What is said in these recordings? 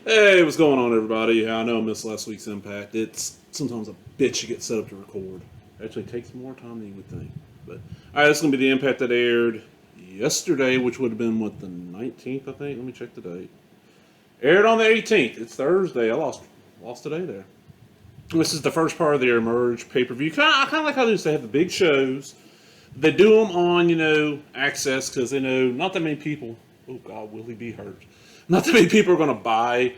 Hey, what's going on, everybody? Yeah, I know I missed last week's Impact. It's sometimes a bitch to get set up to record. It actually takes more time than you would think. But all right, this is gonna be the Impact that aired yesterday, which would have been what, the 19th, I think. Let me check the date. Aired on the 18th. It's Thursday. I lost today there. This is the first part of their Emerge pay per view. I kind of like how they have the big shows. They do them on Access because they know not that many people. Oh God, will he be hurt? Not that many people are going to buy.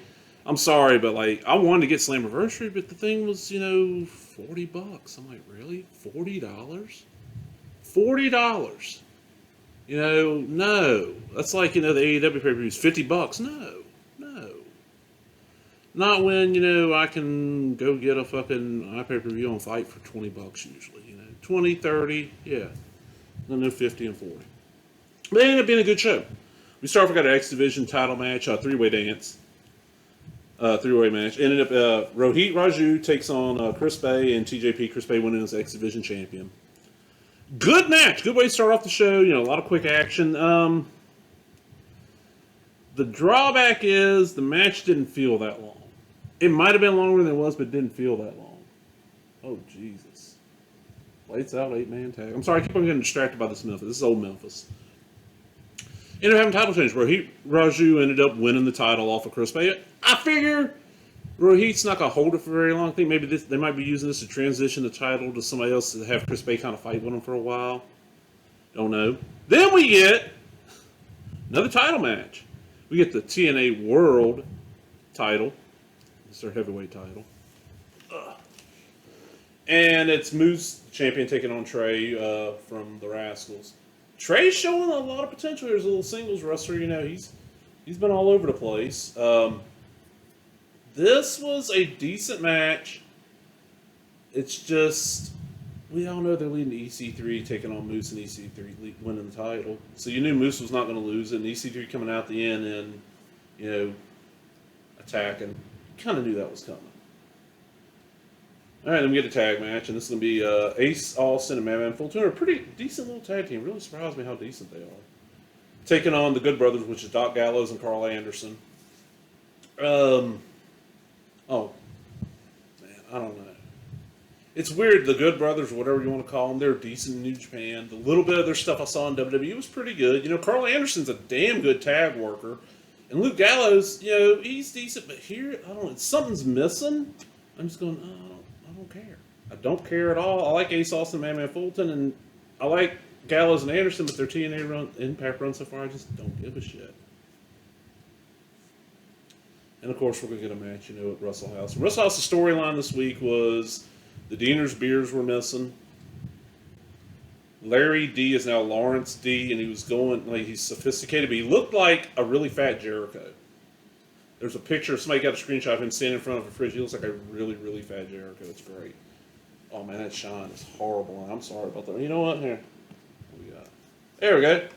I'm sorry, but like I wanted to get Slammiversary, but the thing was $40. I'm like, really? $40? $40? No. That's like the AEW pay per view is $50. No. Not when I can go get a fucking pay per view on Fight for $20 usually. 20, 30, yeah. No 50 and 40. But it ended up being a good show. We start off, we got an X Division title match, three-way dance. Three-way match. Ended up, Rohit Raju takes on Chris Bay and TJP. Chris Bay winning as X Division champion. Good match. Good way to start off the show. A lot of quick action. The drawback is the match didn't feel that long. It might have been longer than it was, but it didn't feel that long. Oh, Jesus. Lights out, 8-man tag. I'm sorry, I keep on getting distracted by this Memphis. This is old Memphis. Ended up having title change. Rohit Raju ended up winning the title off of Chris Bay. I figure Rohit's not going to hold it for very long. I think maybe they might be using this to transition the title to somebody else to have Chris Bay kind of fight with him for a while. Don't know. Then we get another title match. We get the TNA World title. It's their heavyweight title. And it's Moose, champion, taking on Trey from the Rascals. Trey's showing a lot of potential here as a little singles wrestler. He's been all over the place. This was a decent match. It's just, we all know they're leading to EC3, taking on Moose, and EC3 winning the title. So you knew Moose was not going to lose it, and EC3 coming out the end and, attacking. You kind of knew that was coming. All right, then we get a tag match, and this is going to be Ace Austin and Madman Fulton. A pretty decent little tag team. Really surprised me how decent they are. Taking on the Good Brothers, which is Doc Gallows and Carl Anderson. Oh, man, I don't know. It's weird. The Good Brothers, or whatever you want to call them, they're decent in New Japan. The little bit of their stuff I saw in WWE was pretty good. Carl Anderson's a damn good tag worker. And Luke Gallows, he's decent, but here, I don't know, something's missing. I'm just going, I don't care. I don't care at all. I like Ace Austin and Madman Fulton, and I like Gallows and Anderson, but their TNA Impact run so far, I just don't give a shit. And of course, we're going to get a match, at Wrestle House. Wrestle House's storyline this week was the Diener's beers were missing. Larry D is now Lawrence D, and he was going, like, he's sophisticated, but he looked like a really fat Jericho. There's a picture, somebody got a screenshot of him standing in front of a fridge. He looks like a really, really fat Jericho. It's great. Oh, man, that shine is horrible. I'm sorry about that. You know what? Here. What we got? There we go.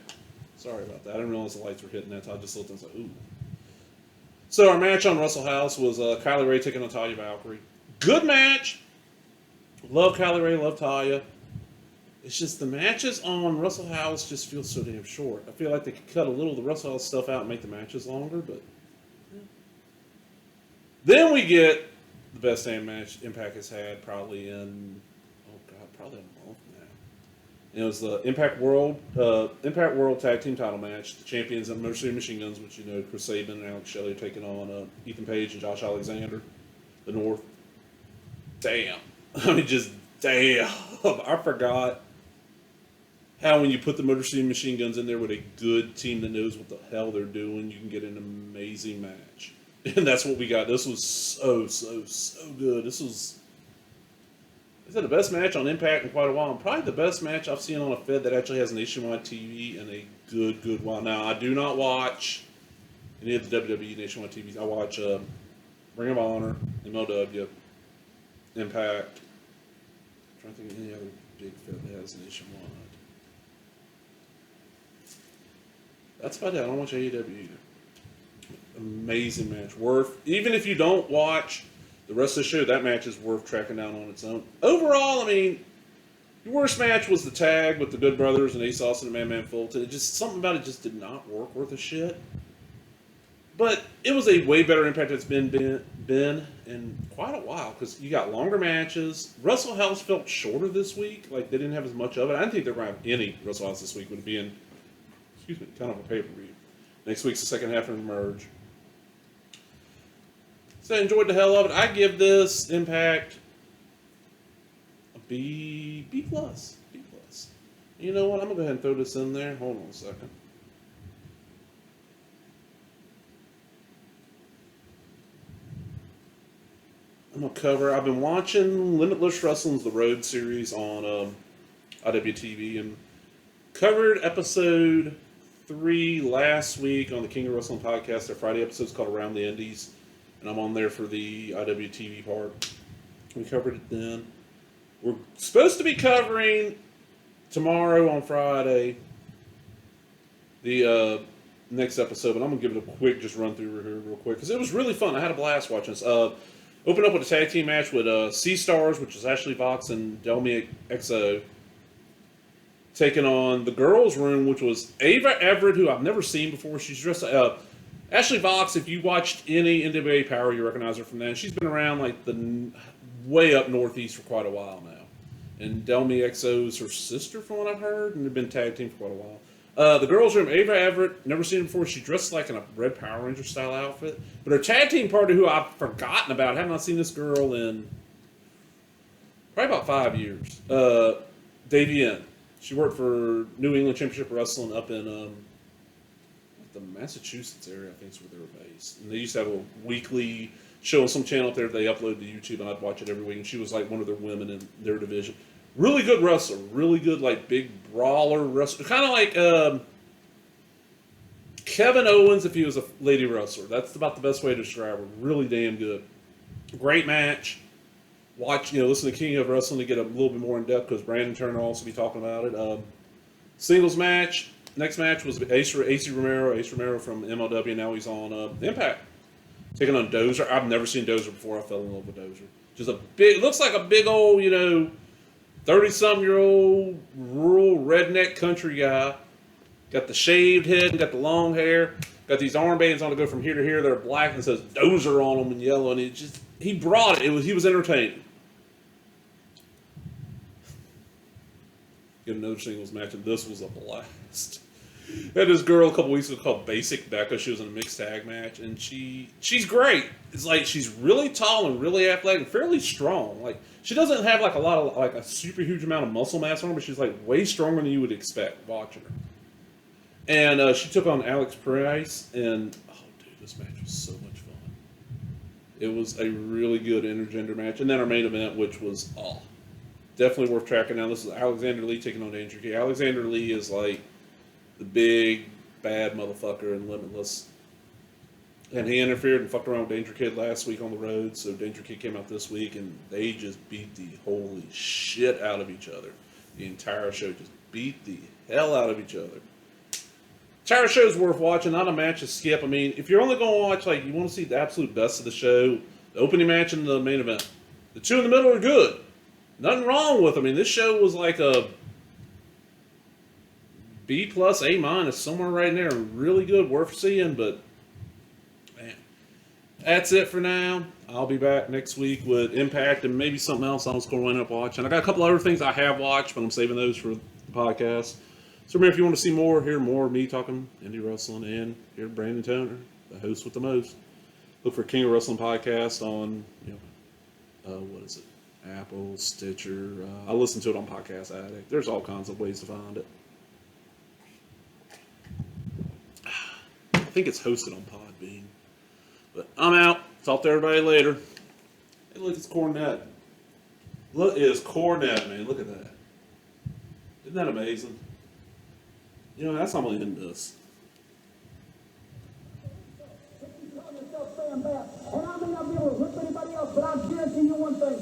Sorry about that. I didn't realize the lights were hitting that. So I just looked and was like, ooh. So our match on Wrestle House was Kylie Ray taking on Talia Valkyrie. Good match. Love Kylie Ray, love Talia. It's just the matches on Wrestle House just feel so damn short. I feel like they could cut a little of the Wrestle House stuff out and make the matches longer, but... Then we get the best damn match Impact has had probably in, probably a month now. And it was the Impact World Tag Team Title match. The champions of Motor City Machine Guns, which Chris Sabin and Alex Shelley are taking on Ethan Page and Josh Alexander, the North. Damn. I mean, just damn. I forgot how when you put the Motor City Machine Guns in there with a good team that knows what the hell they're doing, you can get an amazing match. And that's what we got. This was so good. Is that the best match on Impact in quite a while? And probably the best match I've seen on a Fed that actually has nationwide TV and a good while. Now, I do not watch any of the WWE nationwide TVs. I watch Ring of Honor, MLW, Impact. I'm trying to think of any other big Fed that has nationwide. That's about it. I don't watch AEW either. Amazing match. Even if you don't watch the rest of the show, that match is worth tracking down on its own. Overall, I mean, your worst match was the tag with the Good Brothers and Ace Austin and Madman Fulton. Something about it just did not work worth a shit. But it was a way better Impact it's been in quite a while because you got longer matches. Russell House felt shorter this week. Like they didn't have as much of it. I didn't think they were going to have any Russell House this week. Would be in, kind of a pay-per-view. Next week's the second half of the merge. So I enjoyed the hell of it. I give this Impact a B plus. B plus. You know what? I'm gonna go ahead and throw this in there. Hold on a second. I'm gonna cover. I've been watching Limitless Wrestling the Road series on IWTV and covered episode 3 last week on the King of Wrestling podcast. Their Friday episode's called Around the Indies, and I'm on there for the IWTV part. We covered it then. We're supposed to be covering tomorrow on Friday the next episode, but I'm gonna give it a quick just run through here real quick because it was really fun. I had a blast watching this. Opened up with a tag team match with Sea Stars, which is Ashley Vox and Delmi XO, taking on the girls' room, which was Ava Everett, who I've never seen before. She's dressed Ashley Vox. If you watched any NWA Power, you recognize her from that. She's been around like the way up northeast for quite a while now. And Delmi XO is her sister, from what I've heard, and they've been tag team for quite a while. The girls' room, Ava Everett, never seen her before. She dressed like in a Red Power Ranger style outfit. But her tag team partner, who I've forgotten about, have not seen this girl in probably about 5 years. Davey N. She worked for New England Championship Wrestling up in the Massachusetts area, I think is where they were based. And they used to have a weekly show on some channel up there they upload to YouTube, and I'd watch it every week. And she was like one of their women in their division. Really good wrestler. Really good, like, big brawler wrestler. Kind of like Kevin Owens if he was a lady wrestler. That's about the best way to describe her. Really damn good. Great match. Listen to King of Wrestling to get a little bit more in depth because Brandon Turner will also be talking about it. Singles match. Next match was Ace Romero. Ace Romero from MLW. Now he's on Impact. Taking on Dozer. I've never seen Dozer before. I fell in love with Dozer. Just looks like a big old, 30-something-year-old rural redneck country guy. Got the shaved head and got the long hair. Got these armbands on to go from here to here. They're black and it says Dozer on them in yellow. And he brought it. He was entertaining. Get another singles match, and this was a blast. I had this girl a couple weeks ago called Basic Becca. She was in a mixed tag match, and she's great. It's like she's really tall and really athletic and fairly strong. Like she doesn't have like a super huge amount of muscle mass on her, but she's like way stronger than you would expect watching her. And she took on Alex Price, and oh dude, this match was so much fun. It was a really good intergender match, and then our main event, which was definitely worth tracking down. This is Alexander Lee taking on Danger Kid. Alexander Lee is like the big bad motherfucker in Limitless. And he interfered and fucked around with Danger Kid last week on the road, so Danger Kid came out this week, and they just beat the holy shit out of each other. The entire show just beat the hell out of each other. Entire show is worth watching, not a match to skip. I mean, if you're only going to watch, like, you want to see the absolute best of the show, the opening match and the main event. The two in the middle are good. Nothing wrong with them. I mean, this show was like a B+, A-, somewhere right in there. Really good, worth seeing, but man. That's it for now. I'll be back next week with Impact and maybe something else I was going to wind up watching. I got a couple other things I have watched, but I'm saving those for the podcast. So remember, if you want to see more, hear more of me talking indie wrestling, and hear Brandon Toner, the host with the most, look for King of Wrestling podcast on, what is it? Apple, Stitcher. I listen to it on Podcast Addict. There's all kinds of ways to find it. I think it's hosted on Podbean. But I'm out. Talk to everybody later. Hey, look, it's Cornette. Look, it's Cornette, man. Look at that. Isn't that amazing? That's how I'm going to end this. And I may not be able to whip anybody else, but I guarantee you one thing.